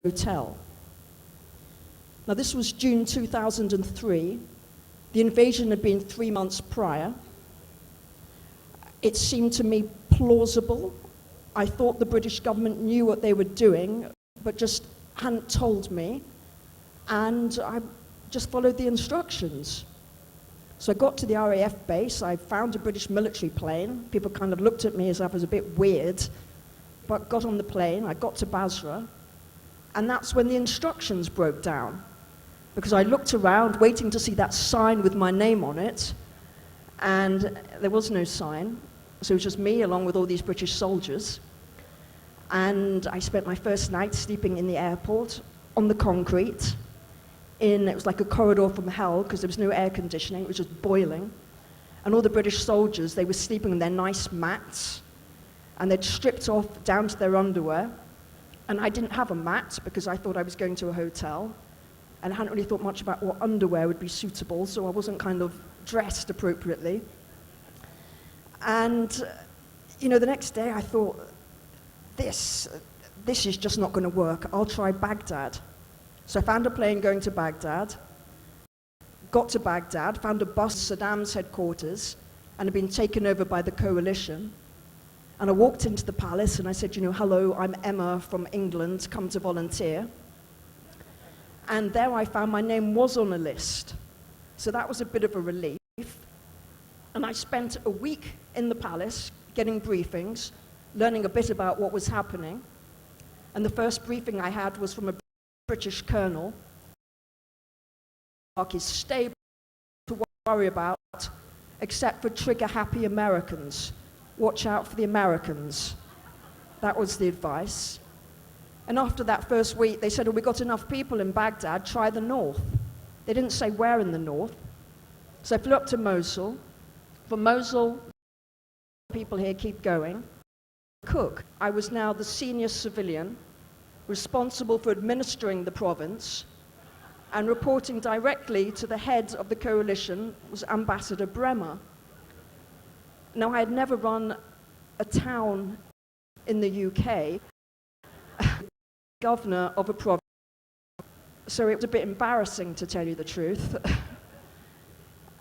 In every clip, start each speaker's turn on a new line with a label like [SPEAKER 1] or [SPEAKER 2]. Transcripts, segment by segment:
[SPEAKER 1] hotel. Now this was June 2003. The invasion had been 3 months prior. It seemed to me plausible. I thought the British government knew what they were doing, but just hadn't told me. And I just followed the instructions. So I got to the RAF base, I found a British military plane. People kind of looked at me as if I was a bit weird, but got on the plane, I got to Basra, and that's when the instructions broke down. Because I looked around, waiting to see that sign with my name on it, and there was no sign. So it was just me along with all these British soldiers. And I spent my first night sleeping in the airport, on the concrete. It was like a corridor from hell, because there was no air conditioning, it was just boiling. And all the British soldiers, they were sleeping on their nice mats, and they'd stripped off down to their underwear. And I didn't have a mat, because I thought I was going to a hotel, and I hadn't really thought much about what underwear would be suitable, so I wasn't kind of dressed appropriately. And, the next day I thought, this is just not going to work. I'll try Baghdad. So I found a plane going to Baghdad, got to Baghdad, found a bus at Saddam's headquarters, and had been taken over by the coalition. And I walked into the palace and I said, hello, I'm Emma from England, come to volunteer. And there I found my name was on a list. So that was a bit of a relief. And I spent a week in the palace getting briefings, learning a bit about what was happening. And the first briefing I had was from a British colonel. Iraq is stable to worry about, except for trigger-happy Americans. Watch out for the Americans. That was the advice. And after that first week, they said, we got enough people in Baghdad, try the north. They didn't say where in the north. So I flew up to Mosul. From Mosul, people here keep going. Cook. I was now the senior civilian responsible for administering the province, and reporting directly to the head of the coalition was Ambassador Bremer. Now, I had never run a town in the UK, governor of a province, so it was a bit embarrassing, to tell you the truth.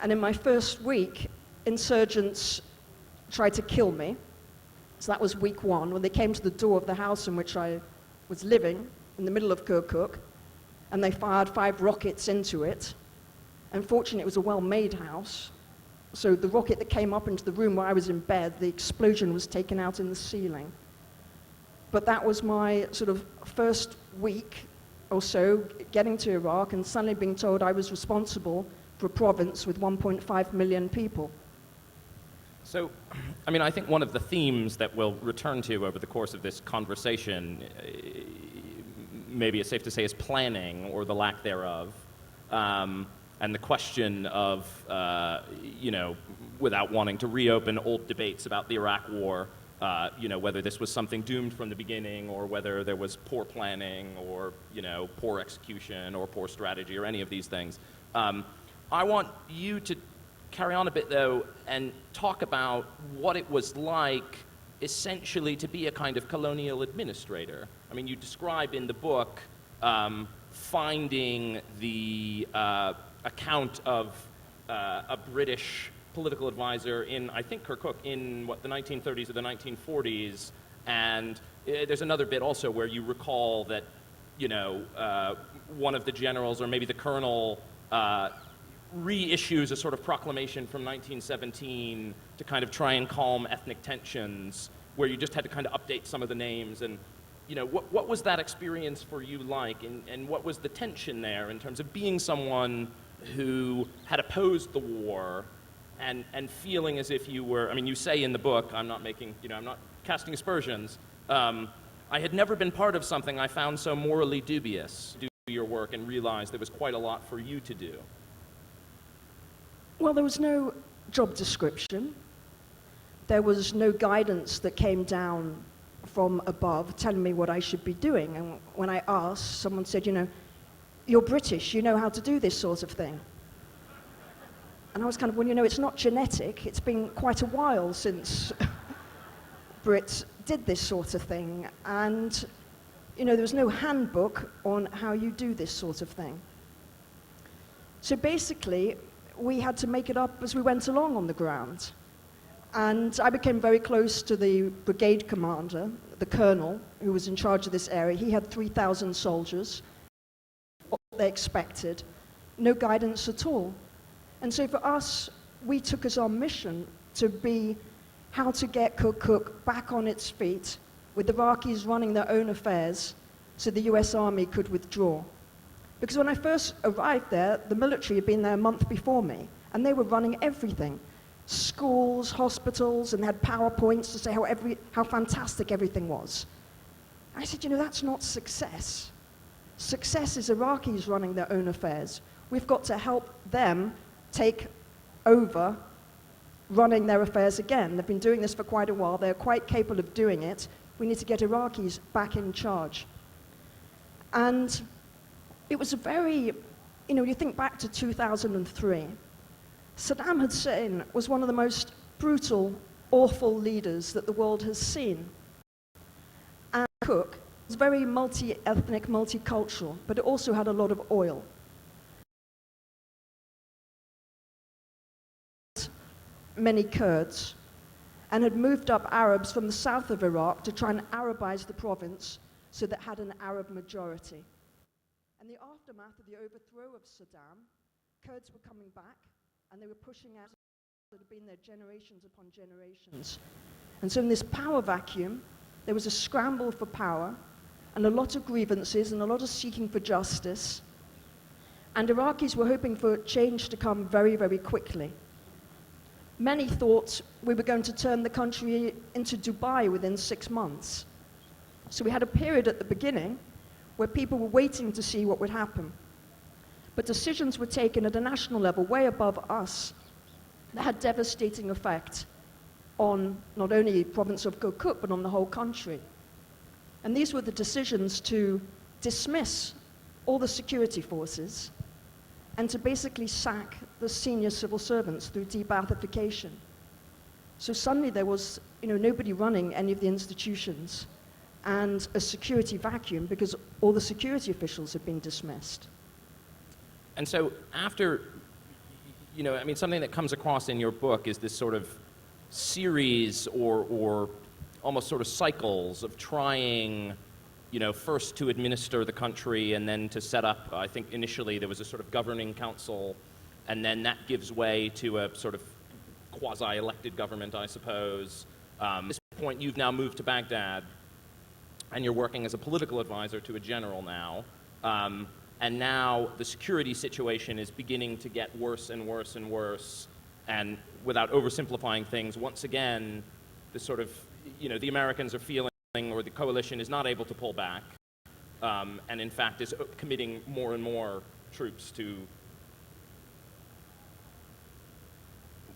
[SPEAKER 1] And in my first week, insurgents tried to kill me. So that was week one, when they came to the door of the house in which I was living, in the middle of Kirkuk, and they fired 5 rockets into it. Unfortunately, it was a well-made house, so the rocket that came up into the room where I was in bed, the explosion was taken out in the ceiling. But that was my sort of first week or so getting to Iraq and suddenly being told I was responsible for a province with 1.5 million people.
[SPEAKER 2] So, I think one of the themes that we'll return to over the course of this conversation, maybe it's safe to say, is planning, or the lack thereof, and the question of, without wanting to reopen old debates about the Iraq War, whether this was something doomed from the beginning, or whether there was poor planning, or, poor execution, or poor strategy, or any of these things. I want you to carry on a bit, though, and talk about what it was like, essentially, to be a kind of colonial administrator. You describe in the book finding the account of a British political advisor in, I think, Kirkuk in, the 1930s or the 1940s, and there's another bit also where you recall that, one of the generals, or maybe the colonel, reissues a sort of proclamation from 1917 to kind of try and calm ethnic tensions, where you just had to kind of update some of the names. And, what was that experience for you like, and what was the tension there in terms of being someone who had opposed the war and feeling as if you were, you say in the book, I'm not casting aspersions, I had never been part of something I found so morally dubious. Do your work and realize there was quite a lot for you to do.
[SPEAKER 1] Well, there was no job description. There was no guidance that came down from above telling me what I should be doing. And when I asked, someone said, you're British, you know how to do this sort of thing. And I was kind of, it's not genetic. It's been quite a while since Brits did this sort of thing. And, there was no handbook on how you do this sort of thing. So basically, we had to make it up as we went along on the ground. And I became very close to the brigade commander, the colonel, who was in charge of this area. He had 3,000 soldiers, what they expected, no guidance at all. And so for us, we took as our mission to be how to get Kirkuk back on its feet, with the Iraqis running their own affairs, so the US Army could withdraw. Because when I first arrived there, the military had been there a month before me, and they were running everything. Schools, hospitals, and they had PowerPoints to say how fantastic everything was. I said, that's not success. Success is Iraqis running their own affairs. We've got to help them take over running their affairs again. They've been doing this for quite a while. They're quite capable of doing it. We need to get Iraqis back in charge. And it was a very, you think back to 2003. Saddam Hussein was one of the most brutal, awful leaders that the world has seen. And Kirkuk was very multi-ethnic, multicultural, but it also had a lot of oil. Many Kurds, and had moved up Arabs from the south of Iraq to try and Arabize the province so that it had an Arab majority. In the aftermath of the overthrow of Saddam, Kurds were coming back, and they were pushing out that had been there generations upon generations. And so in this power vacuum, there was a scramble for power, and a lot of grievances, and a lot of seeking for justice. And Iraqis were hoping for change to come very, very quickly. Many thought we were going to turn the country into Dubai within 6 months. So we had a period at the beginning where people were waiting to see what would happen. But decisions were taken at a national level way above us that had devastating effect on not only the province of Kirkuk, but on the whole country. And these were the decisions to dismiss all the security forces and to basically sack the senior civil servants through de-Baathification. So suddenly there was nobody running any of the institutions, and a security vacuum because all the security officials had been dismissed.
[SPEAKER 2] And so after, something that comes across in your book is this sort of series or almost sort of cycles of trying, first to administer the country and then to set up, I think initially there was a sort of governing council, and then that gives way to a sort of quasi-elected government, I suppose. At this point, you've now moved to Baghdad, and you're working as a political advisor to a general now. And now the security situation is beginning to get worse and worse and worse. And without oversimplifying things, once again, the sort of, the Americans are feeling, or the coalition is not able to pull back, and in fact is committing more and more troops to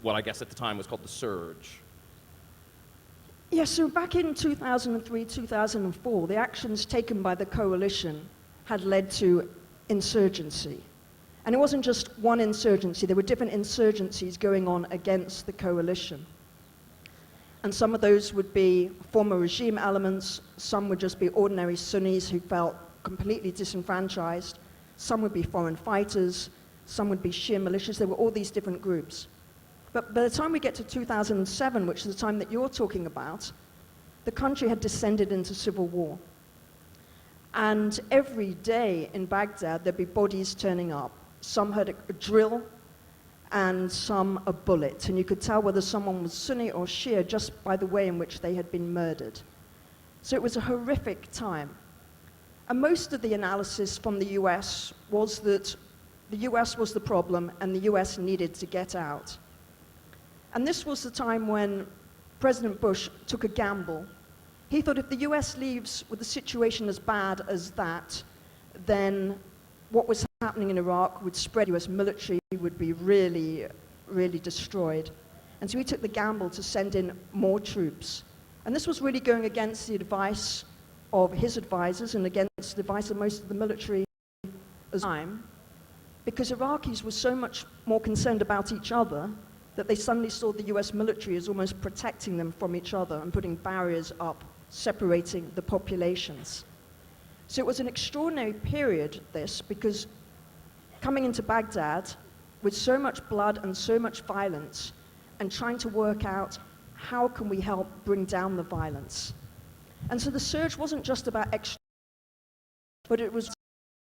[SPEAKER 2] what I guess at the time was called the surge.
[SPEAKER 1] Yeah, so back in 2003, 2004, the actions taken by the coalition had led to insurgency. And it wasn't just one insurgency, there were different insurgencies going on against the coalition. And some of those would be former regime elements, some would just be ordinary Sunnis who felt completely disenfranchised, some would be foreign fighters, some would be Shia militias, there were all these different groups. But by the time we get to 2007, which is the time that you're talking about, the country had descended into civil war. And every day in Baghdad, there'd be bodies turning up. Some had a drill, and some a bullet. And you could tell whether someone was Sunni or Shia just by the way in which they had been murdered. So it was a horrific time. And most of the analysis from the US was that the US was the problem, and the US needed to get out. And this was the time when President Bush took a gamble. He thought if the US leaves with the situation as bad as that, then what was happening in Iraq would spread. US military would be really, really destroyed. And so he took the gamble to send in more troops. And this was really going against the advice of his advisors and against the advice of most of the military at the time, because Iraqis were so much more concerned about each other that they suddenly saw the US military as almost protecting them from each other and putting barriers up, separating the populations. So it was an extraordinary period, this, because coming into Baghdad with so much blood and so much violence and trying to work out how can we help bring down the violence. And so the surge wasn't just about extra, but it was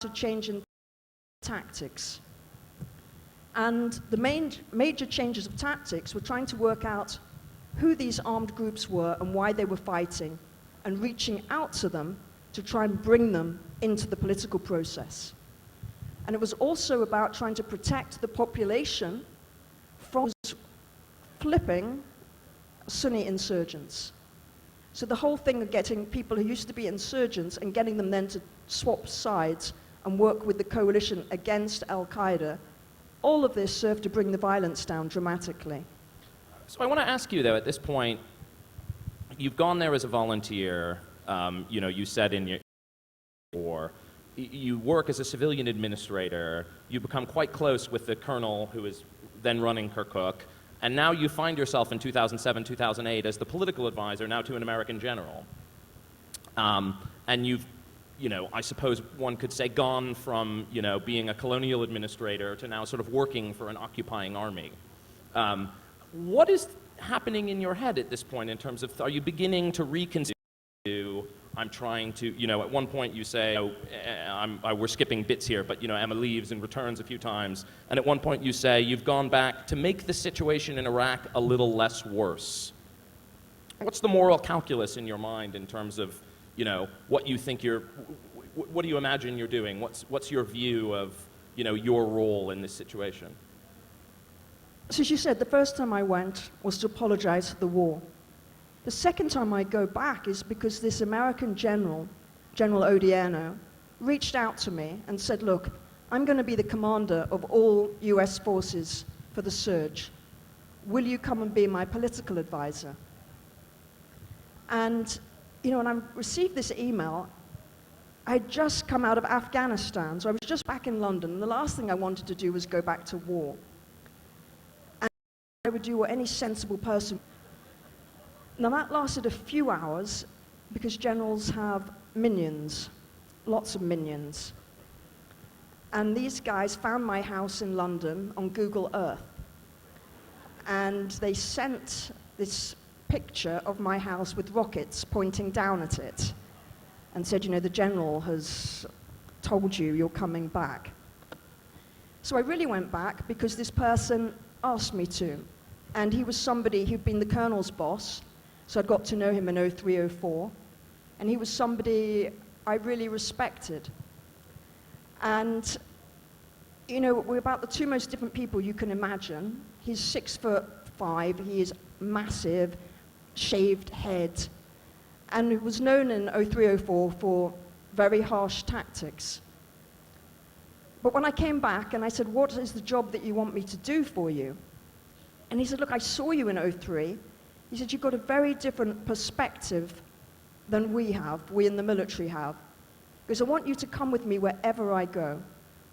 [SPEAKER 1] a change in tactics. And the major changes of tactics were trying to work out who these armed groups were and why they were fighting, and reaching out to them to try and bring them into the political process. And it was also about trying to protect the population from flipping Sunni insurgents. So the whole thing of getting people who used to be insurgents and getting them then to swap sides and work with the coalition against Al-Qaeda, all of this served to bring the violence down dramatically.
[SPEAKER 2] So I want to ask you, though, at this point, you've gone there as a volunteer. You said in your war, you work as a civilian administrator. You become quite close with the colonel who is then running Kirkuk, and now you find yourself in 2007, 2008 as the political advisor now to an American general. And you've, I suppose one could say, gone from, being a colonial administrator to now sort of working for an occupying army. What is happening in your head at this point in terms of, are you beginning to reconsider, I'm trying to, at one point you say, we're skipping bits here, but, Emma leaves and returns a few times, and at one point you say you've gone back to make the situation in Iraq a little less worse. What's the moral calculus in your mind in terms of, what you think what do you imagine you're doing? What's your view of, your role in this situation?
[SPEAKER 1] So as you said, the first time I went was to apologize for the war. The second time I go back is because this American general, General Odierno, reached out to me and said, look, I'm going to be the commander of all US forces for the surge. Will you come and be my political advisor? And, when I received this email, I had just come out of Afghanistan, so I was just back in London, and the last thing I wanted to do was go back to war. And I would do what any sensible person. Now that lasted a few hours because generals have minions, lots of minions. And these guys found my house in London on Google Earth. And they sent this picture of my house with rockets pointing down at it and said, the general has told you you're coming back. So I really went back because this person asked me to. And he was somebody who'd been the colonel's boss, so I'd got to know him in 03, 04. And he was somebody I really respected. And, we're about the two most different people you can imagine. He's 6'5", he is massive, shaved head, and was known in 03, 04 for very harsh tactics. But when I came back and I said, what is the job that you want me to do for you? And he said, look, I saw you in 03. He said, you've got a very different perspective than we in the military have. Because I want you to come with me wherever I go,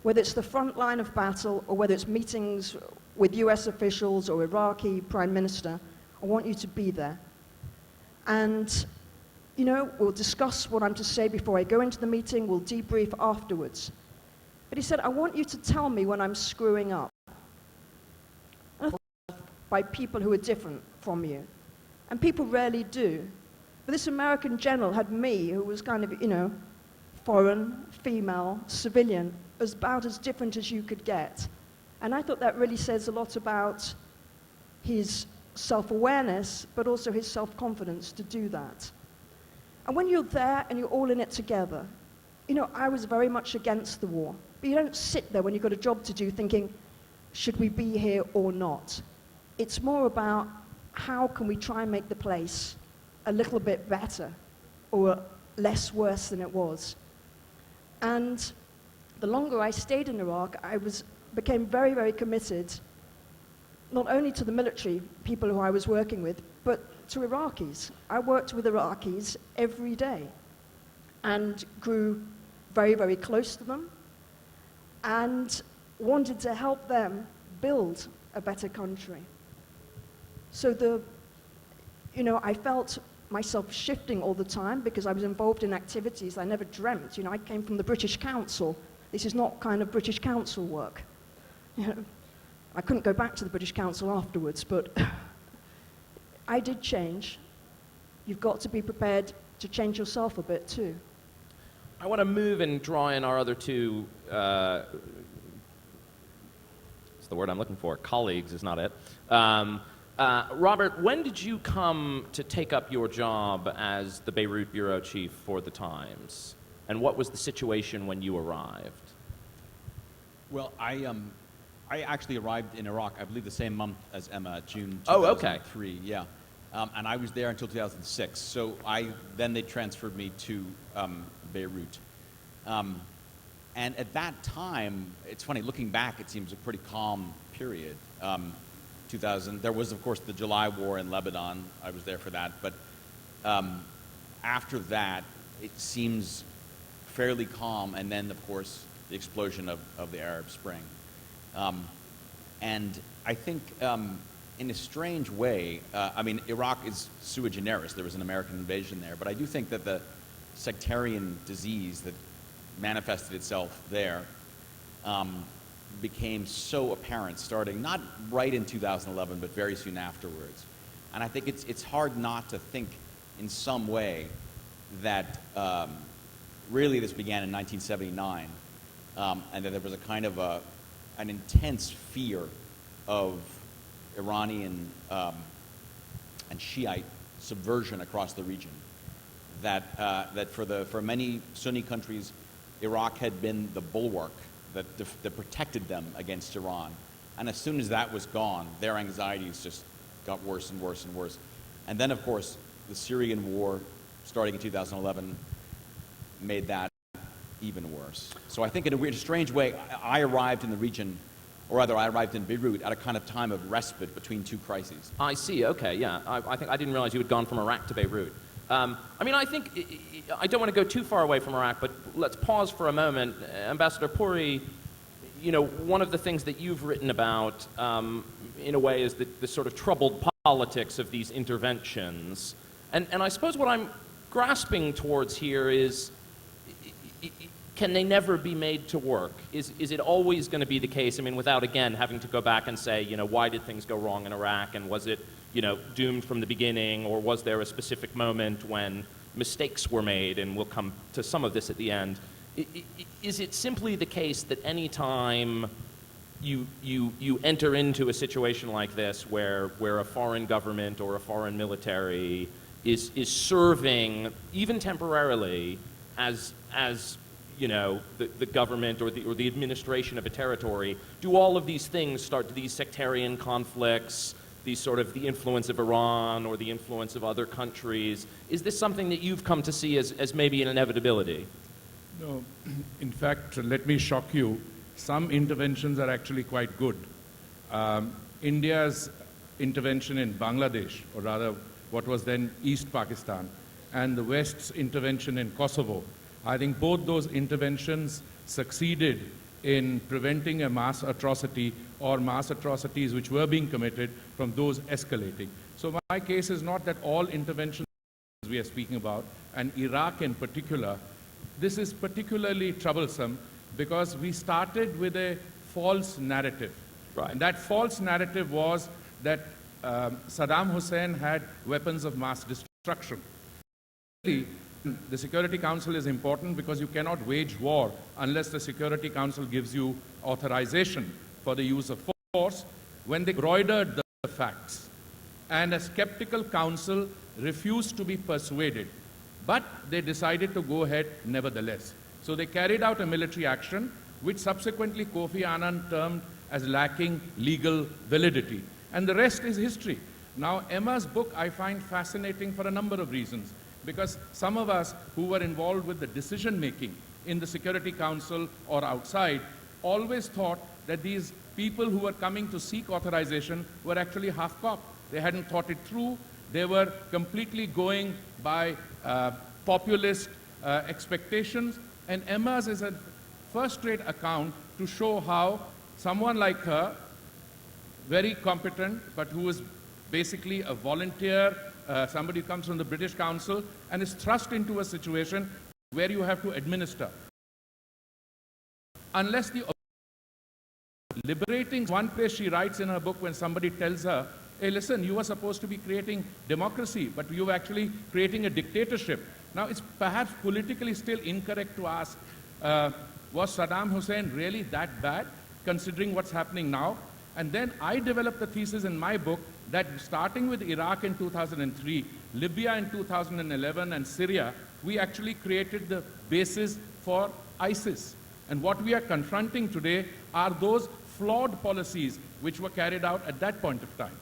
[SPEAKER 1] whether it's the front line of battle or whether it's meetings with US officials or Iraqi prime minister, I want you to be there. And, we'll discuss what I'm to say before I go into the meeting, we'll debrief afterwards. But he said, I want you to tell me when I'm screwing up. By people who are different from you. And people rarely do. But this American general had me, who was kind of, foreign, female, civilian, about as different as you could get. And I thought that really says a lot about his self-awareness, but also his self-confidence to do that. And when you're there and you're all in it together, I was very much against the war. But you don't sit there when you've got a job to do thinking, should we be here or not? It's more about how can we try and make the place a little bit better or less worse than it was. And the longer I stayed in Iraq, I became very, very committed, not only to the military people who I was working with, but to Iraqis. I worked with Iraqis every day and grew very, very close to them and wanted to help them build a better country. So I felt myself shifting all the time because I was involved in activities I never dreamt. I came from the British Council. This is not kind of British Council work. I couldn't go back to the British Council afterwards, but I did change. You've got to be prepared to change yourself a bit too.
[SPEAKER 2] I want to move and draw in our other two, what's the word I'm looking for? Colleagues is not it. Robert, when did you come to take up your job as the Beirut bureau chief for the Times? And what was the situation when you arrived?
[SPEAKER 3] Well, I actually arrived in Iraq, I believe the same month as Emma, June 2003.
[SPEAKER 2] Oh, okay.
[SPEAKER 3] Yeah. And I was there until 2006. So then they transferred me to Beirut. And at that time, it's funny, looking back, it seems a pretty calm period. 2000, there was, of course, the July War in Lebanon. I was there for that. But after that, it seems fairly calm. And then, of course, the explosion of the Arab Spring. And I think, in a strange way, I mean, Iraq is sui generis. There was an American invasion there. But I do think that the sectarian disease that manifested itself there became so apparent, starting not right in 2011, but very soon afterwards. And I think it's hard not to think in some way that really this began in 1979, and that there was a kind of an intense fear of Iranian and Shiite subversion across the region. That for many Sunni countries, Iraq had been the bulwark that protected them against Iran. And as soon as that was gone, their anxieties just got worse and worse and worse. And then, of course, the Syrian war, starting in 2011, made that even worse. So I think in a weird, strange way, I arrived in the region, or rather I arrived in Beirut at a kind of time of respite between two crises.
[SPEAKER 2] I see, okay, yeah. I think I didn't realize you had gone from Iraq to Beirut. I mean, I think, I don't want to go too far away from Iraq, but let's pause for a moment. Ambassador Puri, one of the things that you've written about, in a way, is the sort of troubled politics of these interventions. And I suppose what I'm grasping towards here is, can they never be made to work? Is it always going to be the case, I mean, without, again, having to go back and say, why did things go wrong in Iraq, and was it, doomed from the beginning, or was there a specific moment when mistakes were made, and we'll come to some of this at the end. Is it simply the case that any time you enter into a situation like this where a foreign government or a foreign military is serving, even temporarily, as the government or the administration of a territory, do all of these things start to these sectarian conflicts, the influence of Iran or the influence of other countries? Is this something that you've come to see as maybe an inevitability?
[SPEAKER 4] No. In fact, let me shock you. Some interventions are actually quite good. India's intervention in Bangladesh, or rather what was then East Pakistan, and the West's intervention in Kosovo, I think both those interventions succeeded in preventing a mass atrocity or mass atrocities which were being committed from those escalating. So my case is not that all interventions we are speaking about, and Iraq in particular, this is particularly troublesome because we started with a false narrative.
[SPEAKER 2] Right.
[SPEAKER 4] And that false narrative was that Saddam Hussein had weapons of mass destruction. The Security Council is important because you cannot wage war unless the Security Council gives you authorization for the use of force. When they embroidered the facts, and a skeptical council refused to be persuaded, but they decided to go ahead nevertheless. So they carried out a military action, which subsequently Kofi Annan termed as lacking legal validity. And the rest is history. Now, Emma's book I find fascinating for a number of reasons, because some of us who were involved with the decision-making in the Security Council or outside always thought that these people who were coming to seek authorization were actually half-cocked. They hadn't thought it through. They were completely going by populist expectations. And Emma's is a first-rate account to show how someone like her, very competent, but who was basically a volunteer somebody who comes from the British Council and is thrust into a situation where you have to administer. Unless the liberating, one place she writes in her book when somebody tells her, hey, listen, you were supposed to be creating democracy, but you're actually creating a dictatorship. Now, it's perhaps politically still incorrect to ask, was Saddam Hussein really that bad, considering what's happening now? And then I developed the thesis in my book that starting with Iraq in 2003, Libya in 2011, and Syria, we actually created the basis for ISIS. And what we are confronting today are those flawed policies which were carried out at that point of time.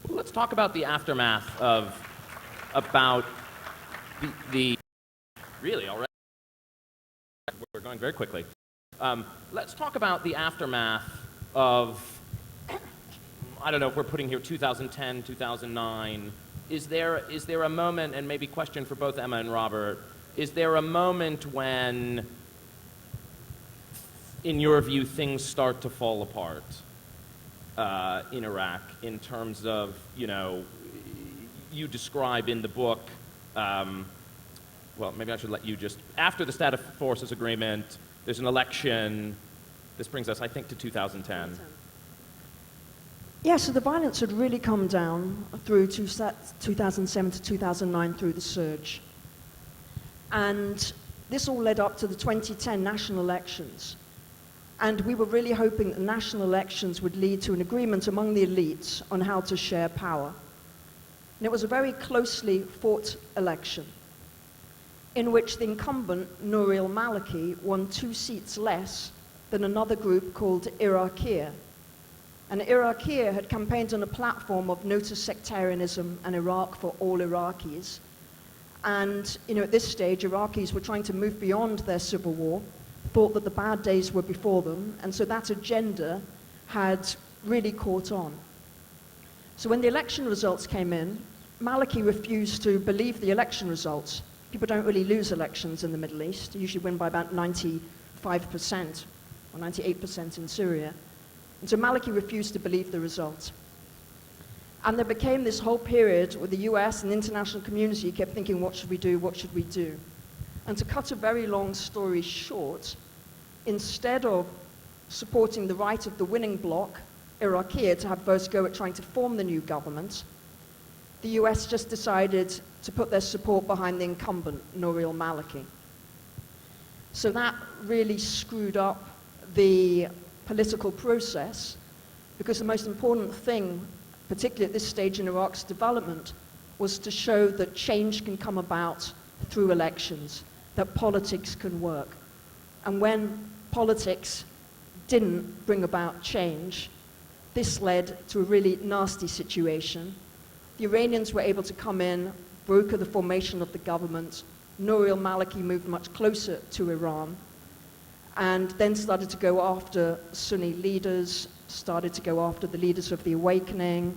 [SPEAKER 2] Well, let's talk about the aftermath of about the really already we're going very quickly. Let's talk about the aftermath of, I don't know if we're putting here 2010, 2009. Is there a moment, and maybe question for both Emma and Robert, is there a moment when, in your view, things start to fall apart in Iraq in terms of, you describe in the book, well, maybe I should let you just, after the Status Forces Agreement, there's an election. This brings us, I think, to 2010.
[SPEAKER 1] Yeah, so the violence had really come down through 2007 to 2009 through the surge. And this all led up to the 2010 national elections. And we were really hoping that the national elections would lead to an agreement among the elites on how to share power. And it was a very closely fought election in which the incumbent, Nouri al-Maliki, won 2 seats less than another group called Iraqiyya. And Iraqiyya had campaigned on a platform of no to sectarianism and Iraq for all Iraqis. And at this stage, Iraqis were trying to move beyond their civil war, thought that the bad days were before them, and so that agenda had really caught on. So when the election results came in, Maliki refused to believe the election results. People don't really lose elections in the Middle East. They usually win by about 95% or 98% in Syria. And so Maliki refused to believe the results. And there became this whole period where the US and the international community kept thinking, what should we do, what should we do? And to cut a very long story short, instead of supporting the right of the winning bloc, Iraqiyya, to have first go at trying to form the new government, the US just decided to put their support behind the incumbent, Nouri al-Maliki. So that really screwed up the political process, because the most important thing, particularly at this stage in Iraq's development, was to show that change can come about through elections, that politics can work. And when politics didn't bring about change, this led to a really nasty situation. The Iranians were able to come in, broker the formation of the government. Nouri al-Maliki moved much closer to Iran, and then started to go after Sunni leaders, started to go after the leaders of the awakening,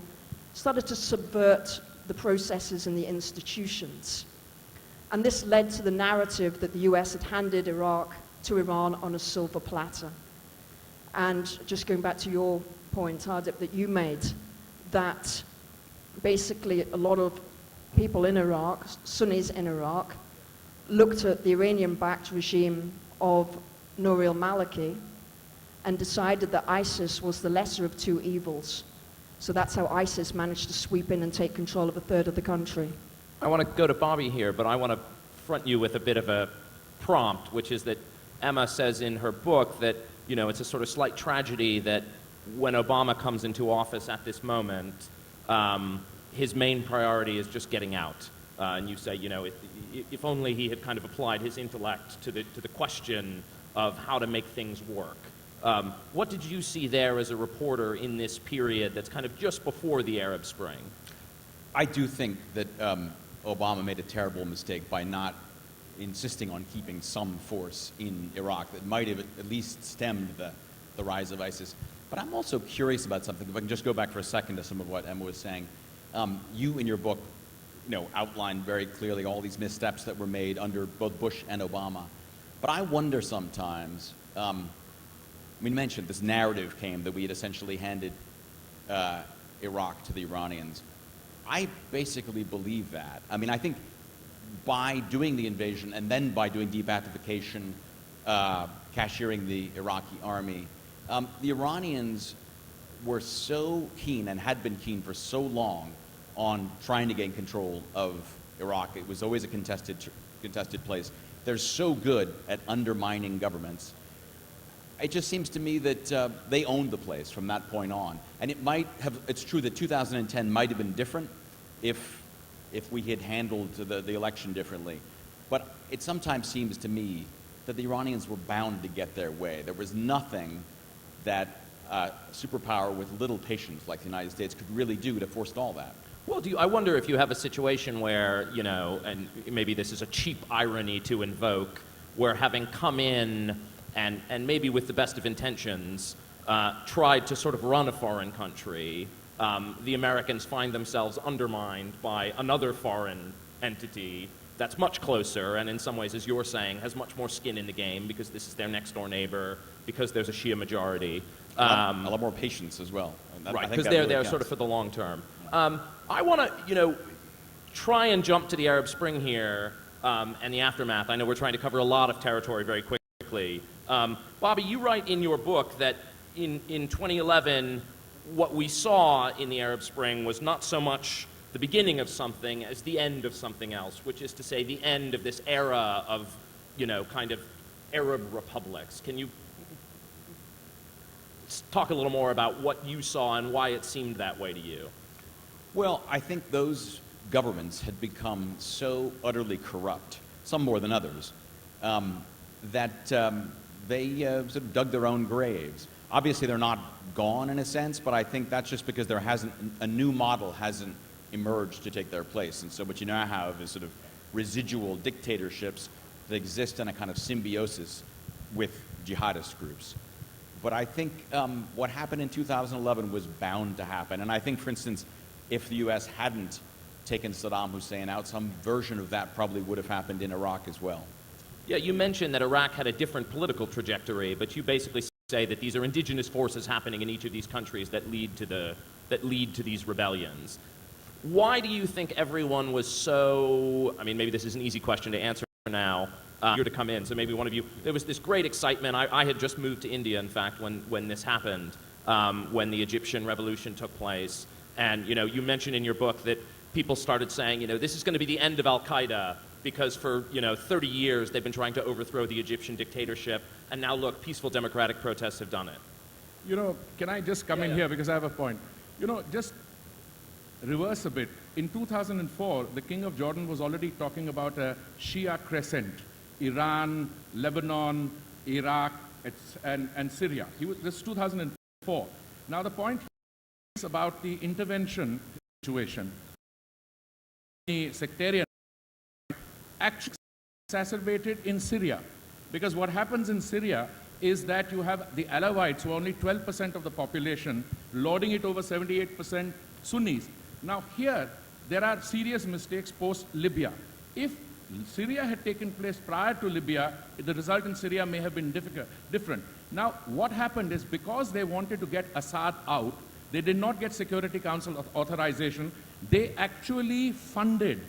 [SPEAKER 1] started to subvert the processes and the institutions. And this led to the narrative that the US had handed Iraq to Iran on a silver platter. And just going back to your point, Hardeep, that you made, that basically a lot of people in Iraq, Sunnis in Iraq, looked at the Iranian-backed regime of Nouri al-Maliki and decided that ISIS was the lesser of 2 evils. So that's how ISIS managed to sweep in and take control of a third of the country.
[SPEAKER 2] I want to go to Bobby here, but I want to front you with a bit of a prompt, which is that Emma says in her book that, it's a sort of slight tragedy that when Obama comes into office at this moment, his main priority is just getting out. And you say, if only he had kind of applied his intellect to the question of how to make things work. What did you see there as a reporter in this period that's kind of just before the Arab Spring?
[SPEAKER 3] I do think that Obama made a terrible mistake by not insisting on keeping some force in Iraq that might have at least stemmed the rise of ISIS. But I'm also curious about something. If I can just go back for a second to some of what Emma was saying. You, in your book, outlined very clearly all these missteps that were made under both Bush and Obama. But I wonder sometimes, we mentioned this narrative came that we had essentially handed Iraq to the Iranians. I basically believe that. I mean, I think by doing the invasion and then by doing debathification, cashiering the Iraqi army, the Iranians were so keen and had been keen for so long on trying to gain control of Iraq. It was always a contested place. They're so good at undermining governments. It just seems to me that they owned the place from that point on. And it might have, it's true that 2010 might have been different if we had handled the election differently. But it sometimes seems to me that the Iranians were bound to get their way. There was nothing that a superpower with little patience like the United States could really do to forestall that.
[SPEAKER 2] Well, I wonder if you have a situation where, you know, and maybe this is a cheap irony to invoke, where having come in and maybe with the best of intentions, tried to sort of run a foreign country, the Americans find themselves undermined by another foreign entity that's much closer and in some ways, as you're saying, has much more skin in the game because this is their next door neighbor, because there's a Shia majority.
[SPEAKER 3] A lot more patience as well.
[SPEAKER 2] Right, because they're there sort of for the long term. I want to, you know, try and jump to the Arab Spring here and the aftermath. I know we're trying to cover a lot of territory very quickly. Bobby, you write in your book that in 2011, what we saw in the Arab Spring was not so much the beginning of something as the end of something else, which is to say the end of this era of, you know, kind of Arab republics. Can you talk a little more about what you saw and why it seemed that way to you?
[SPEAKER 3] Well, I think those governments had become so utterly corrupt, some more than others, that they sort of dug their own graves. Obviously, they're not gone in a sense, but I think that's just because there hasn't, a new model hasn't emerged to take their place. And so what you now have is sort of residual dictatorships that exist in a kind of symbiosis with jihadist groups. But I think what happened in 2011 was bound to happen. And I think, for instance, if the U.S. hadn't taken Saddam Hussein out, some version of that probably would have happened in Iraq as well.
[SPEAKER 2] Yeah, you mentioned that Iraq had a different political trajectory, but you basically say that these are indigenous forces happening in each of these countries that lead to these rebellions. Why do you think everyone was so, I mean, maybe this is an eagy question to answer now, here to come in, so maybe one of you, there was this great excitement. I had just moved to India, in fact, when this happened, when the Egyptian revolution took place. And, you know, you mentioned in your book that people started saying, you know, this is going to be the end of Al-Qaeda because for, you know, 30 years they've been trying to overthrow the Egyptian dictatorship, and now look, peaceful democratic protests have done it.
[SPEAKER 4] You know, can I just come in here because I have a point? You know, just reverse a bit. In 2004, the King of Jordan was already talking about a Shia crescent. Iran, Lebanon, Iraq, and Syria. This is 2004. Now the point is about the intervention situation. The sectarian actually exacerbated in Syria. Because what happens in Syria is that you have the Alawites, who are only 12% of the population, lording it over 78% Sunnis. Now here, there are serious mistakes post-Libya. If Syria had taken place prior to Libya, the result in Syria may have been different. Now, what happened is because they wanted to get Assad out, they did not get Security Council authorization. They actually funded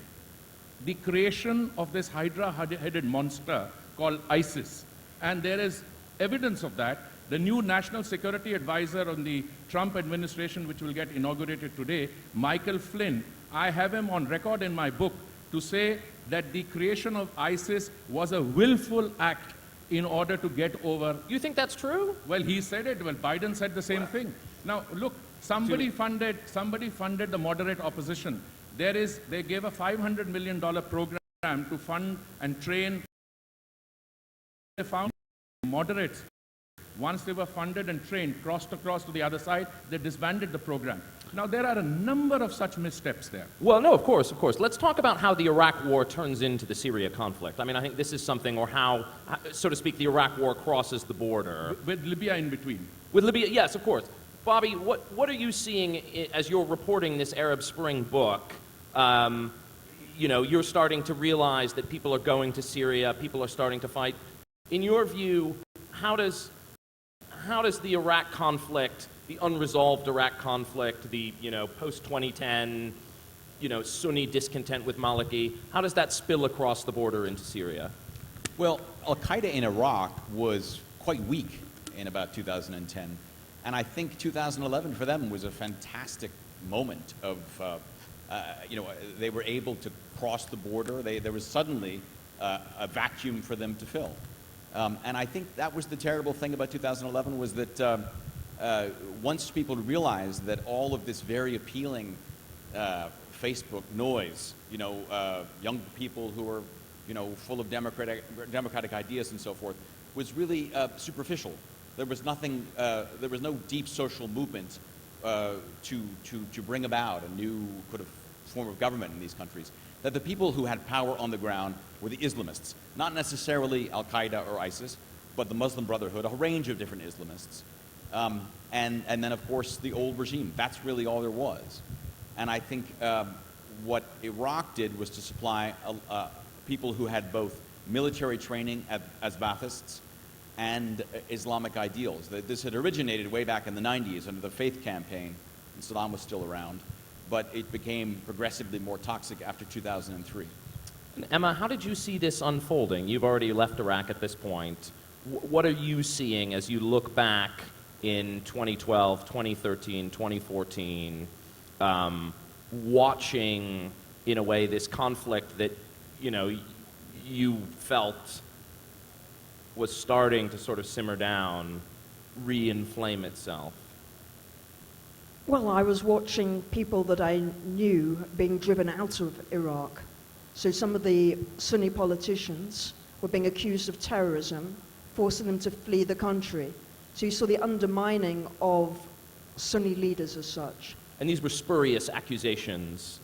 [SPEAKER 4] the creation of this Hydra-headed monster called ISIS. And there is evidence of that. The new National Security Advisor on the Trump administration, which will get inaugurated today, Michael Flynn, I have him on record in my book to say that the creation of ISIS was a willful act in order to get over.
[SPEAKER 2] You think that's true?
[SPEAKER 4] Well, he said it. Well, Biden said the same thing. Now, look, somebody funded the moderate opposition. They gave a $500 million program to fund and train. They found moderates. Once they were funded and trained, crossed across to the other side, they disbanded the program. Now, there are a number of such missteps there.
[SPEAKER 2] Well, no, of course. Let's talk about how the Iraq War turns into the Syria conflict. I mean, I think this is something, or how, so to speak, the Iraq War crosses the border.
[SPEAKER 4] With Libya in between.
[SPEAKER 2] With Libya, yes, of course. Bobby, what are you seeing as you're reporting this Arab Spring book? You know, you're starting to realize that people are going to Syria, people are starting to fight. In your view, how does the Iraq conflict, the unresolved Iraq conflict, the, you know, post-2010 Sunni discontent with Maliki. How does that spill across the border into Syria?
[SPEAKER 3] Well, Al-Qaeda in Iraq was quite weak in about 2010. And I think 2011 for them was a fantastic moment of, they were able to cross the border. There was suddenly a vacuum for them to fill. And I think that was the terrible thing about 2011 was that once people realized that all of this very appealing Facebook noise, young people who are, full of democratic ideas and so forth, was really superficial. There was nothing, there was no deep social movement to bring about a new kind of form of government in these countries. That the people who had power on the ground were the Islamists, not necessarily Al-Qaeda or ISIS, but the Muslim Brotherhood, a range of different Islamists. And then, of course, the old regime. That's really all there was. And I think what Iraq did was to supply people who had both military training as Baathists and Islamic ideals. This had originated way back in the 90s under the Faith campaign, and Saddam was still around, but it became progressively more toxic after 2003.
[SPEAKER 2] And Emma, how did you see this unfolding? You've already left Iraq at this point. What are you seeing as you look back in 2012, 2013, 2014, watching, in a way, this conflict that, you felt was starting to sort of simmer down, re-inflame itself?
[SPEAKER 1] Well, I was watching people that I knew being driven out of Iraq. So some of the Sunni politicians were being accused of terrorism, forcing them to flee the country. So you saw the undermining of Sunni leaders as such.
[SPEAKER 2] And these were spurious accusations.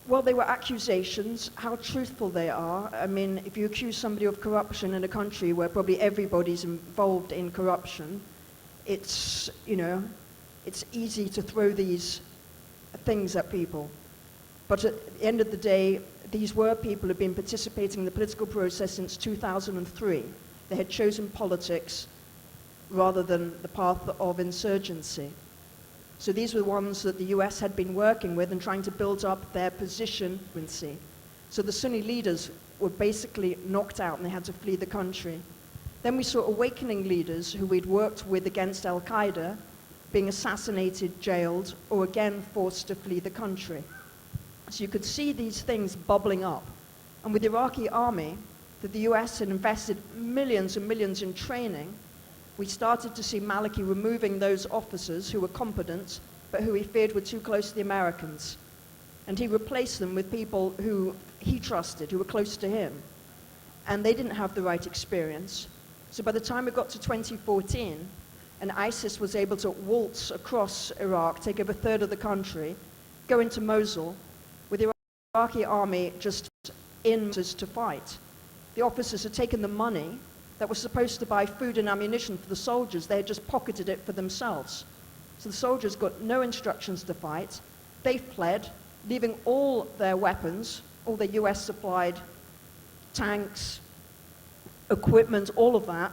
[SPEAKER 1] Well, they were accusations. How truthful they are. I mean, if you accuse somebody of corruption in a country where probably everybody's involved in corruption, it's, it's easy to throw these things at people. But at the end of the day, these were people who had been participating in the political process since 2003. They had chosen politics rather than the path of insurgency. So these were the ones that the US had been working with and trying to build up their position. So the Sunni leaders were basically knocked out and they had to flee the country. Then we saw awakening leaders who we'd worked with against Al-Qaeda being assassinated, jailed, or again forced to flee the country. So you could see these things bubbling up. And with the Iraqi army, that the US had invested millions and millions in training, we started to see Maliki removing those officers who were competent, but who he feared were too close to the Americans. And he replaced them with people who he trusted, who were close to him. And they didn't have the right experience. So by the time it got to 2014, and ISIS was able to waltz across Iraq, take over a third of the country, go into Mosul, with the Iraqi army just in to fight. The officers had taken the money that was supposed to buy food and ammunition for the soldiers. They had just pocketed it for themselves. So the soldiers got no instructions to fight. They fled, leaving all their weapons, all the US-supplied tanks, equipment, all of that,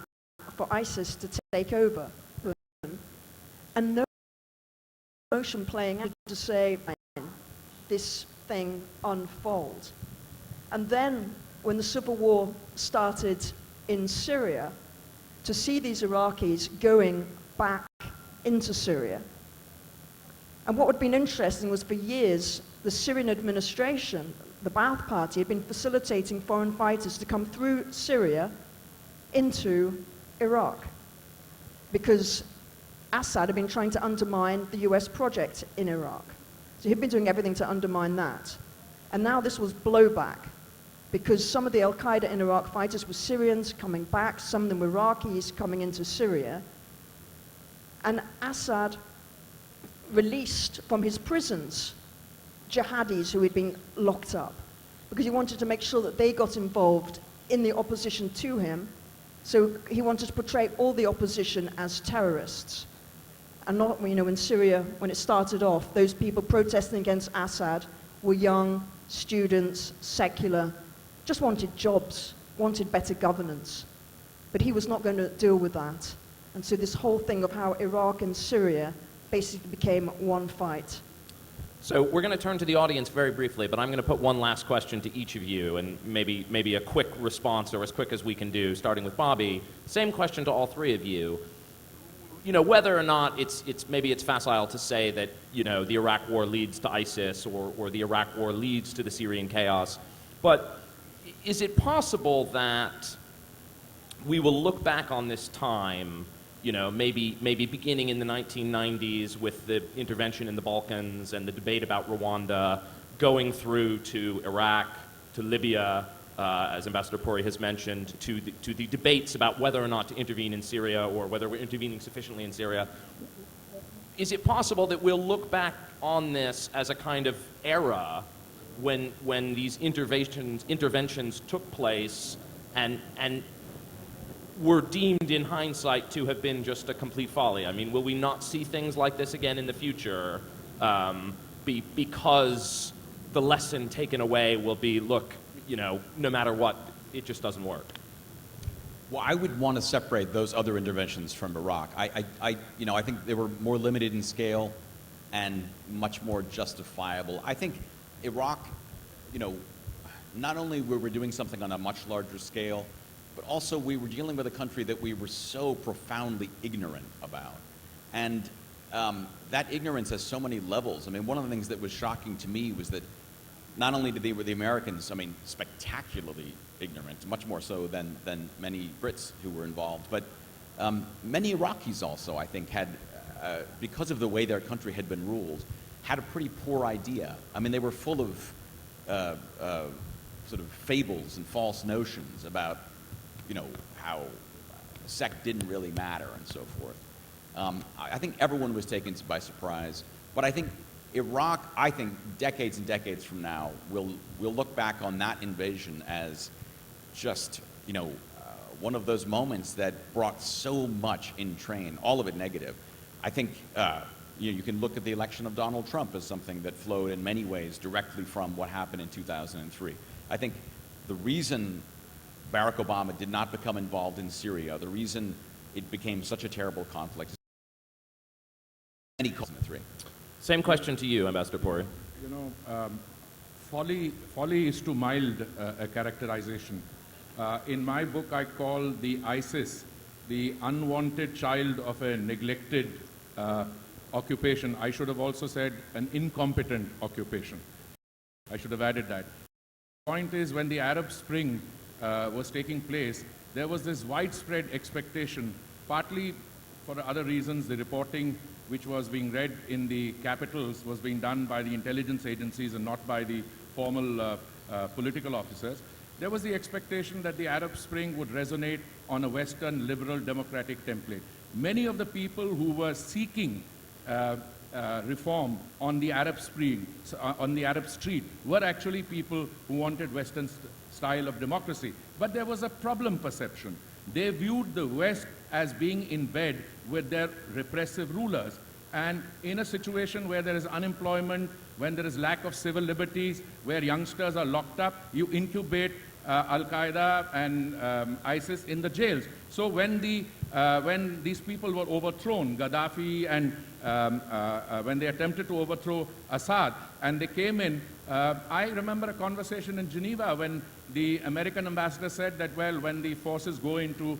[SPEAKER 1] for ISIS to take over. And no motion playing out to say, this thing unfold. And then, when the civil war started in Syria, to see these Iraqis going back into Syria. And what had been interesting was for years, the Syrian administration, the Ba'ath Party, had been facilitating foreign fighters to come through Syria into Iraq, because Assad had been trying to undermine the US project in Iraq. So he'd been doing everything to undermine that. And now this was blowback, because some of the Al-Qaeda in Iraq fighters were Syrians coming back, some of them were Iraqis coming into Syria. And Assad released from his prisons jihadis who had been locked up, because he wanted to make sure that they got involved in the opposition to him. So he wanted to portray all the opposition as terrorists. And not, in Syria, when it started off, those people protesting against Assad were young, students, secular, just wanted jobs, wanted better governance. But he was not going to deal with that. And so this whole thing of how Iraq and Syria basically became one fight.
[SPEAKER 2] So we're going to turn to the audience very briefly, but I'm going to put one last question to each of you, and maybe a quick response, or as quick as we can do, starting with Bobby. Same question to all three of you. You know, whether or not maybe it's facile to say that, you know, the Iraq war leads to ISIS or the Iraq war leads to the Syrian chaos, but is it possible that we will look back on this time, you know, maybe beginning in the 1990s with the intervention in the Balkans and the debate about Rwanda, going through to Iraq, to Libya, as Ambassador Puri has mentioned, to the debates about whether or not to intervene in Syria or whether we're intervening sufficiently in Syria. Is it possible that we'll look back on this as a kind of era when these interventions took place and were deemed in hindsight to have been just a complete folly? I mean, will we not see things like this again in the future because the lesson taken away will be, look, you know, no matter what, it just doesn't work?
[SPEAKER 3] Well, I would want to separate those other interventions from Iraq. I think they were more limited in scale and much more justifiable. I think Iraq, you know, not only were we doing something on a much larger scale, but also we were dealing with a country that we were so profoundly ignorant about. And that ignorance has so many levels. I mean, one of the things that was shocking to me was that not only were the Americans, I mean, spectacularly ignorant, much more so than many Brits who were involved, but many Iraqis also, I think, had, because of the way their country had been ruled, had a pretty poor idea. I mean, they were full of sort of fables and false notions about, you know, how sect didn't really matter and so forth. I think everyone was taken by surprise, but I think Iraq, I think decades and decades from now, we'll look back on that invasion as just, you know, one of those moments that brought so much in train, all of it negative. I think you can look at the election of Donald Trump as something that flowed in many ways directly from what happened in 2003. I think the reason Barack Obama did not become involved in Syria, the reason it became such a terrible conflict, and he caused 2003.
[SPEAKER 2] Same question to you, Ambassador Puri.
[SPEAKER 4] You know, folly is too mild a characterization. In my book, I call the ISIS the unwanted child of a neglected occupation. I should have also said an incompetent occupation. I should have added that. The point is, when the Arab Spring was taking place, there was this widespread expectation, partly for other reasons. The reporting which was being read in the capitals was being done by the intelligence agencies and not by the formal political officers. There was the expectation that the Arab Spring would resonate on a Western liberal democratic template. Many of the people who were seeking reform on the Arab Spring, on the Arab street, were actually people who wanted Western style of democracy. But there was a problem perception. They viewed the West as being in bed with their repressive rulers. And in a situation where there is unemployment, when there is lack of civil liberties, where youngsters are locked up, you incubate Al-Qaeda and ISIS in the jails. So when these people were overthrown, Gaddafi, and when they attempted to overthrow Assad, and they came in, I remember a conversation in Geneva when the American ambassador said that, well, when the forces go into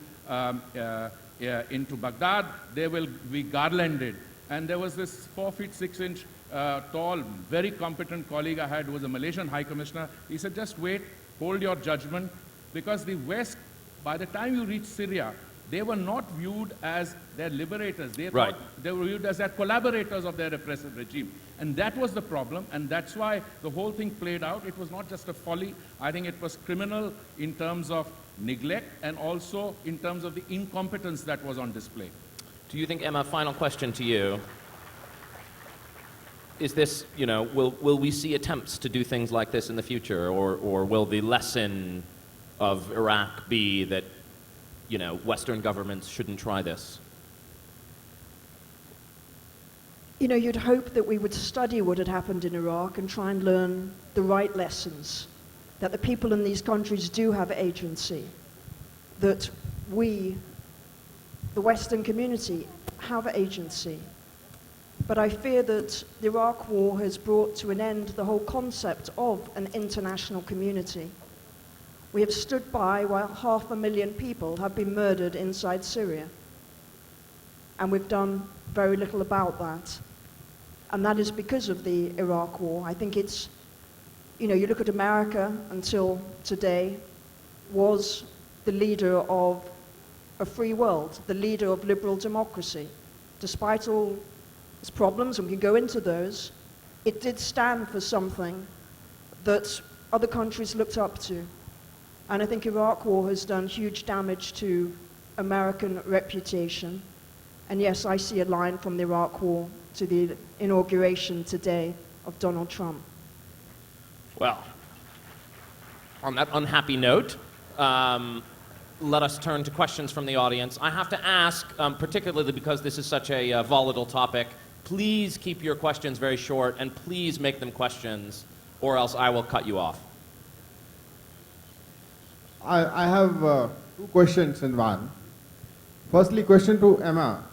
[SPEAKER 4] Baghdad, they will be garlanded. And there was this 4 feet 6 inch tall, very competent colleague I had who was a Malaysian High Commissioner. He said, just wait, hold your judgment, because the West, by the time you reach Syria, they were not viewed as their liberators. They thought they were viewed as their collaborators of their repressive regime. And that was the problem, and that's why the whole thing played out. It was not just a folly. I think it was criminal in terms of neglect and also in terms of the incompetence that was on display.
[SPEAKER 2] Do you think, Emma, final question to you, is this, you know, will we see attempts to do things like this in the future, or will the lesson of Iraq be that, you know, Western governments shouldn't try this?
[SPEAKER 1] You know, you'd hope that we would study what had happened in Iraq and try and learn the right lessons, that the people in these countries do have agency, that we, the Western community, have agency. But I fear that the Iraq War has brought to an end the whole concept of an international community. We have stood by while 500,000 people have been murdered inside Syria. And we've done very little about that. And that is because of the Iraq War. I think it's, you know, you look at America until today was the leader of a free world, the leader of liberal democracy. Despite all its problems, and we can go into those, it did stand for something that other countries looked up to. And I think Iraq War has done huge damage to American reputation. And yes, I see a line from the Iraq War to the inauguration today of Donald Trump.
[SPEAKER 2] Well, on that unhappy note, let us turn to questions from the audience. I have to ask, particularly because this is such a volatile topic, please keep your questions very short and please make them questions or else I will cut you off.
[SPEAKER 5] I have two questions in one. Firstly, question to Emma.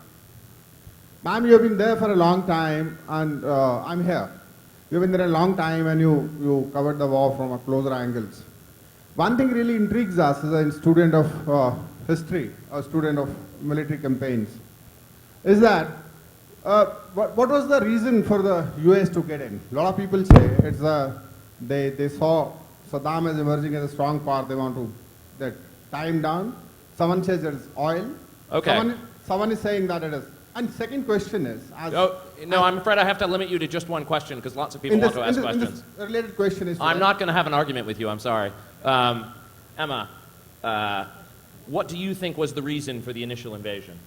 [SPEAKER 5] Ma'am, you have been there for a long time, and I'm here. You've been there a long time, and you covered the war from a closer angles. One thing really intrigues us as a student of history, a student of military campaigns, is that what was the reason for the US to get in? A lot of people say it's they saw Saddam as emerging as a strong power. They want to tie him down. Someone says it's oil.
[SPEAKER 2] Okay.
[SPEAKER 5] Someone is saying that it is. And second question is...
[SPEAKER 2] No, I'm afraid I have to limit you to just one question because lots of people want to ask questions.
[SPEAKER 5] A related question is...
[SPEAKER 2] I'm not going to have an argument with you, I'm sorry. Emma, what do you think was the reason for the initial invasion?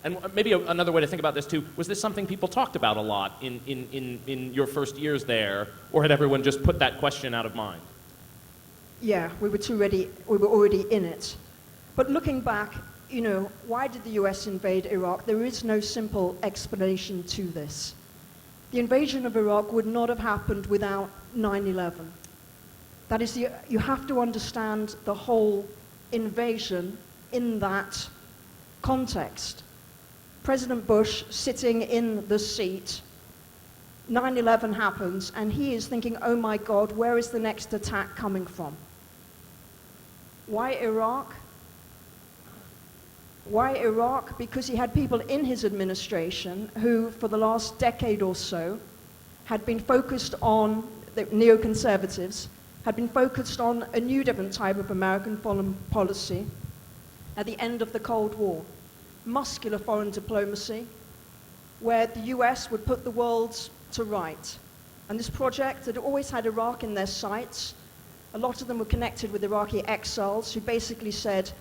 [SPEAKER 2] And maybe another way to think about this too, was this something people talked about a lot in your first years there, or had everyone just put that question out of mind?
[SPEAKER 1] Yeah, we were already in it. But looking back, you know, why did the US invade Iraq? There is no simple explanation to this. The invasion of Iraq would not have happened without 9/11. That is, you have to understand the whole invasion in that context. President Bush sitting in the seat, 9/11 happens, and he is thinking, oh my God, where is the next attack coming from? Why Iraq? Why Iraq? Because he had people in his administration who, for the last decade or so, had been focused on, the neoconservatives, had been focused on a new different type of American foreign policy at the end of the Cold War. Muscular foreign diplomacy, where the US would put the world to right. And this project had always had Iraq in their sights. A lot of them were connected with Iraqi exiles who basically said,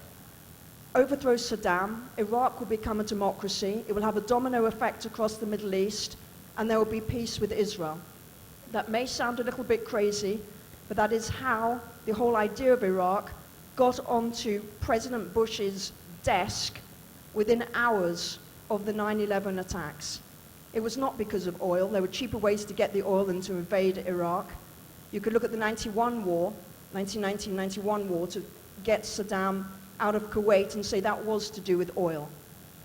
[SPEAKER 1] overthrow Saddam, Iraq will become a democracy, it will have a domino effect across the Middle East, and there will be peace with Israel. That may sound a little bit crazy, but that is how the whole idea of Iraq got onto President Bush's desk within hours of the 9/11 attacks. It was not because of oil. There were cheaper ways to get the oil than to invade Iraq. You could look at the 1991 war to get Saddam out of Kuwait and say that was to do with oil.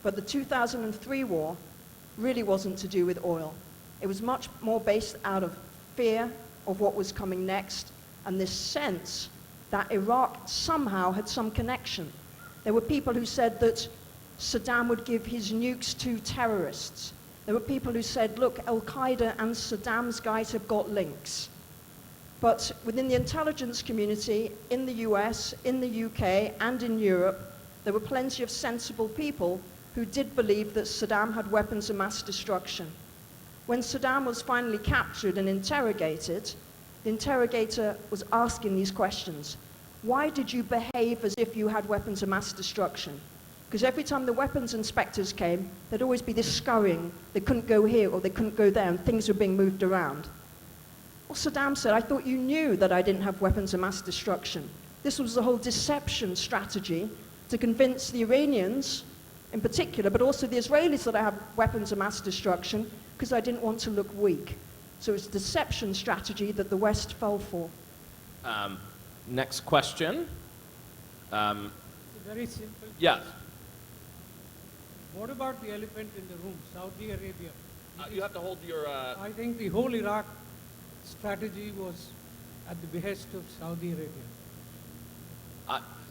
[SPEAKER 1] But the 2003 war really wasn't to do with oil. It was much more based out of fear of what was coming next and this sense that Iraq somehow had some connection. There were people who said that Saddam would give his nukes to terrorists. There were people who said, look, Al-Qaeda and Saddam's guys have got links. But within the intelligence community, in the US, in the UK, and in Europe, there were plenty of sensible people who did believe that Saddam had weapons of mass destruction. When Saddam was finally captured and interrogated, the interrogator was asking these questions. Why did you behave as if you had weapons of mass destruction? Because every time the weapons inspectors came, there'd always be this scurrying. They couldn't go here or they couldn't go there, and things were being moved around. Well, Saddam said, I thought you knew that I didn't have weapons of mass destruction. This was the whole deception strategy to convince the Iranians, in particular, but also the Israelis that I have weapons of mass destruction, because I didn't want to look weak. So it's a deception strategy that the West fell for.
[SPEAKER 2] Next question.
[SPEAKER 6] Very simple.
[SPEAKER 2] Yes.
[SPEAKER 6] What about the elephant in the room, Saudi Arabia?
[SPEAKER 2] You have to hold your...
[SPEAKER 6] I think the whole Iraq strategy was at the behest of Saudi Arabia.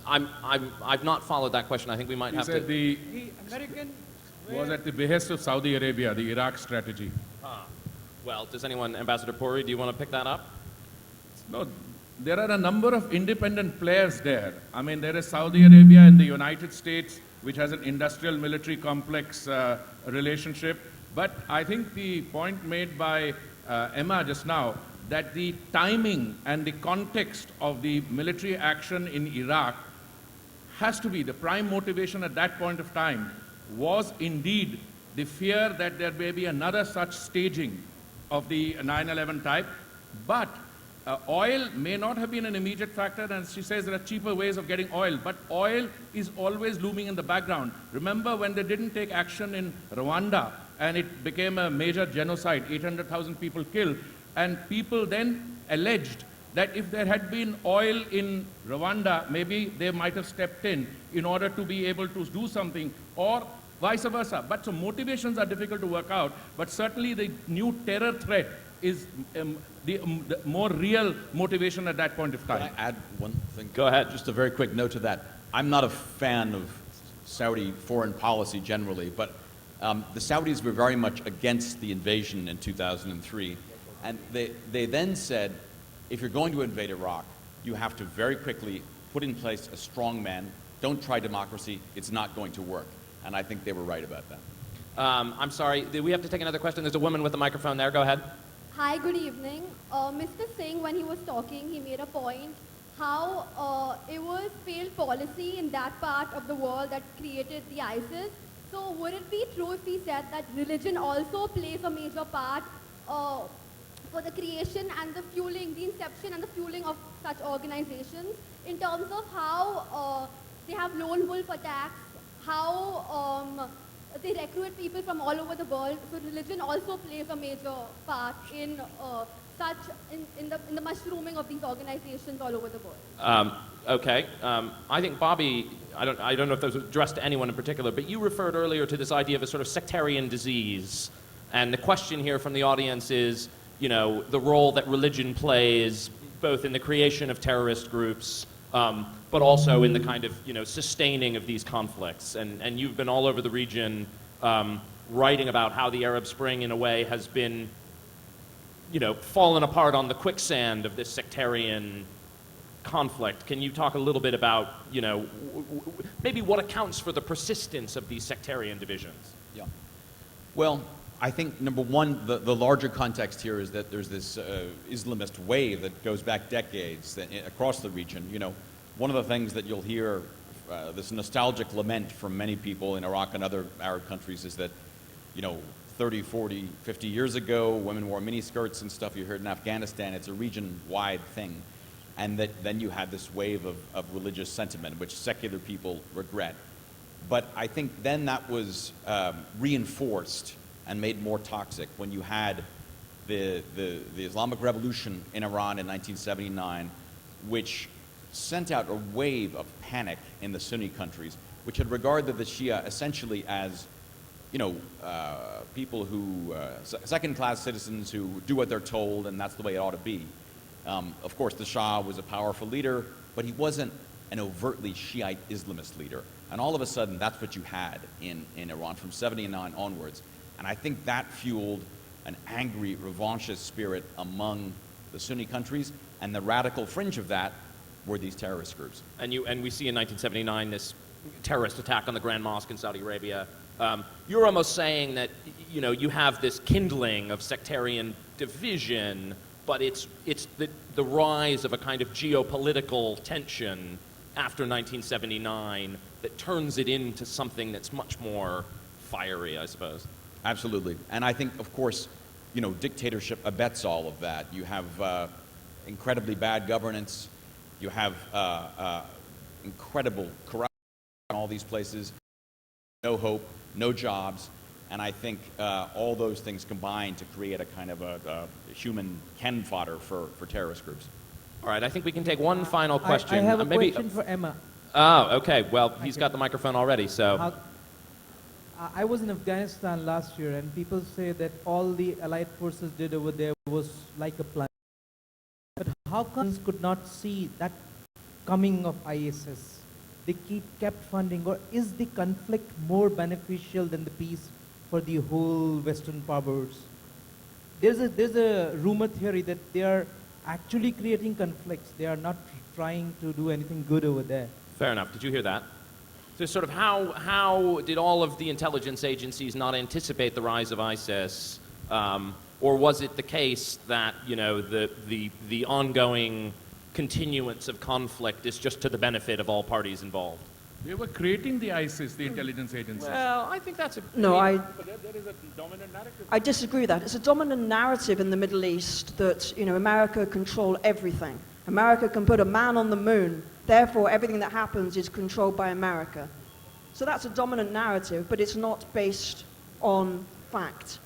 [SPEAKER 2] I've not followed that question. I think we might
[SPEAKER 4] He
[SPEAKER 2] have
[SPEAKER 4] said
[SPEAKER 2] to...
[SPEAKER 4] the
[SPEAKER 6] The American
[SPEAKER 4] was at the behest of Saudi Arabia, the Iraq strategy.
[SPEAKER 2] Well, does anyone, Ambassador Puri, do you want to pick that up?
[SPEAKER 4] No, there are a number of independent players there. I mean, there is Saudi Arabia and the United States, which has an industrial military complex relationship. But I think the point made by Emma just now, that the timing and the context of the military action in Iraq has to be the prime motivation at that point of time was indeed the fear that there may be another such staging of the 9/11 type. But oil may not have been an immediate factor, and she says there are cheaper ways of getting oil, but oil is always looming in the background. Remember when they didn't take action in Rwanda and it became a major genocide, 800,000 people killed, and people then alleged that if there had been oil in Rwanda, maybe they might have stepped in order to be able to do something, or vice versa. But so motivations are difficult to work out, but certainly the new terror threat is the more real motivation at that point of
[SPEAKER 3] Can
[SPEAKER 4] time.
[SPEAKER 3] I add one thing?
[SPEAKER 2] Go ahead.
[SPEAKER 3] Just a very quick note to that. I'm not a fan of Saudi foreign policy generally, but the Saudis were very much against the invasion in 2003. And they then said, if you're going to invade Iraq, you have to very quickly put in place a strong man. Don't try democracy. It's not going to work. And I think they were right about that.
[SPEAKER 2] I'm sorry, do we have to take another question? There's a woman with a microphone there. Go ahead.
[SPEAKER 7] Hi, good evening. Mr. Singh, when he was talking, he made a point how it was failed policy in that part of the world that created the ISIS. So would it be true if he said that religion also plays a major part for the creation and the fueling, the inception and the fueling of such organizations in terms of how they have lone wolf attacks, how they recruit people from all over the world. So religion also plays a major part in in the mushrooming of these organizations all over the world.
[SPEAKER 2] Okay. I think Bobby, I don't know if that was addressed to anyone in particular, but you referred earlier to this idea of a sort of sectarian disease. And the question here from the audience is, you know, the role that religion plays both in the creation of terrorist groups, but also in the kind of, you know, sustaining of these conflicts. And you've been all over the region writing about how the Arab Spring, in a way, has been, you know, fallen apart on the quicksand of this sectarian conflict. Can you talk a little bit about, you know, maybe what accounts for the persistence of these sectarian divisions?
[SPEAKER 3] Yeah. Well, I think, number one, the larger context here is that there's this Islamist wave that goes back decades across the region. You know, one of the things that you'll hear, this nostalgic lament from many people in Iraq and other Arab countries is that, you know, 30, 40, 50 years ago, women wore miniskirts and stuff. You heard in Afghanistan, it's a region-wide thing. And that then you had this wave of religious sentiment, which secular people regret. But I think then that was reinforced and made more toxic when you had the Islamic Revolution in Iran in 1979, which sent out a wave of panic in the Sunni countries, which had regarded the Shia essentially as, you know, people who, second-class citizens who do what they're told, and that's the way it ought to be. Of course, the Shah was a powerful leader, but he wasn't an overtly Shiite Islamist leader. And all of a sudden, that's what you had in Iran from 79 onwards. And I think that fueled an angry, revanchist spirit among the Sunni countries, and the radical fringe of that were these terrorist groups.
[SPEAKER 2] And we see in 1979 this terrorist attack on the Grand Mosque in Saudi Arabia. You're almost saying that, you know, you have this kindling of sectarian division, but it's the rise of a kind of geopolitical tension after 1979 that turns it into something that's much more fiery, I suppose.
[SPEAKER 3] Absolutely. And I think, of course, you know, dictatorship abets all of that. You have incredibly bad governance. You have incredible corruption in all these places. No hope, no jobs. And I think all those things combine to create a kind of a human cannon fodder for terrorist groups.
[SPEAKER 2] All right, I think we can take one final question.
[SPEAKER 8] I have a
[SPEAKER 2] maybe,
[SPEAKER 8] question for Emma.
[SPEAKER 2] Oh, okay. Well, he's got the microphone already, so.
[SPEAKER 8] I was in Afghanistan last year, and people say that all the Allied forces did over there was like a plan. But how come could not see that coming of ISIS? They kept funding, or is the conflict more beneficial than the peace for the whole Western powers? There's a rumor theory that they are actually creating conflicts. They are not trying to do anything good over there.
[SPEAKER 2] Fair enough. Did you hear that? So sort of how did all of the intelligence agencies not anticipate the rise of ISIS? Or was it the case that, you know, the ongoing continuance of conflict is just to the benefit of all parties involved?
[SPEAKER 4] They were creating the ISIS, the intelligence agencies.
[SPEAKER 2] Well, I think that's a...
[SPEAKER 1] No,
[SPEAKER 4] But there is a dominant narrative.
[SPEAKER 1] I disagree with that. It's a dominant narrative in the Middle East that, you know, America control everything. America can put a man on the moon, therefore everything that happens is controlled by America. So that's a dominant narrative, but it's not based on fact.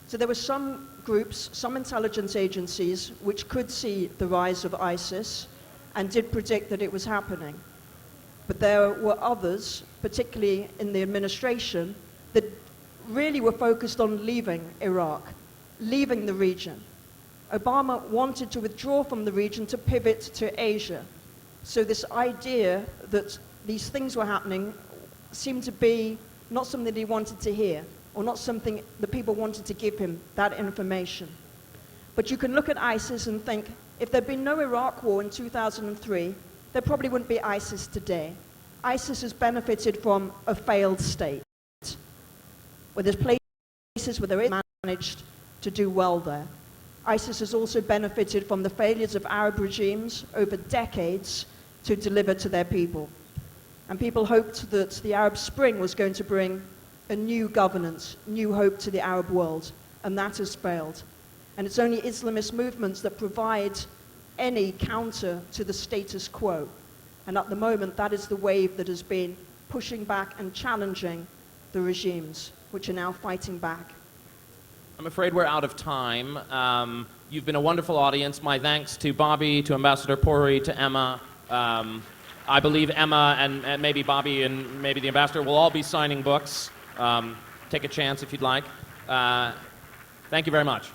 [SPEAKER 1] So there were some groups, some intelligence agencies, which could see the rise of ISIS and did predict that it was happening. But there were others, particularly in the administration, that really were focused on leaving Iraq, leaving the region. Obama wanted to withdraw from the region to pivot to Asia. So this idea that these things were happening seemed to be not something that he wanted to hear, or not something the people wanted to give him, that information. But you can look at ISIS and think, if there'd been no Iraq war in 2003, there probably wouldn't be ISIS today. ISIS has benefited from a failed state, where there's places where there is managed to do well there. ISIS has also benefited from the failures of Arab regimes over decades to deliver to their people. And people hoped that the Arab Spring was going to bring a new governance, new hope to the Arab world, and that has failed. And it's only Islamist movements that provide any counter to the status quo. And at the moment, that is the wave that has been pushing back and challenging the regimes, which are now fighting back.
[SPEAKER 2] I'm afraid we're out of time. You've been a wonderful audience. My thanks to Bobby, to Ambassador Puri, to Emma. I believe Emma and maybe Bobby and maybe the Ambassador will all be signing books. Take a chance if you'd like. Thank you very much.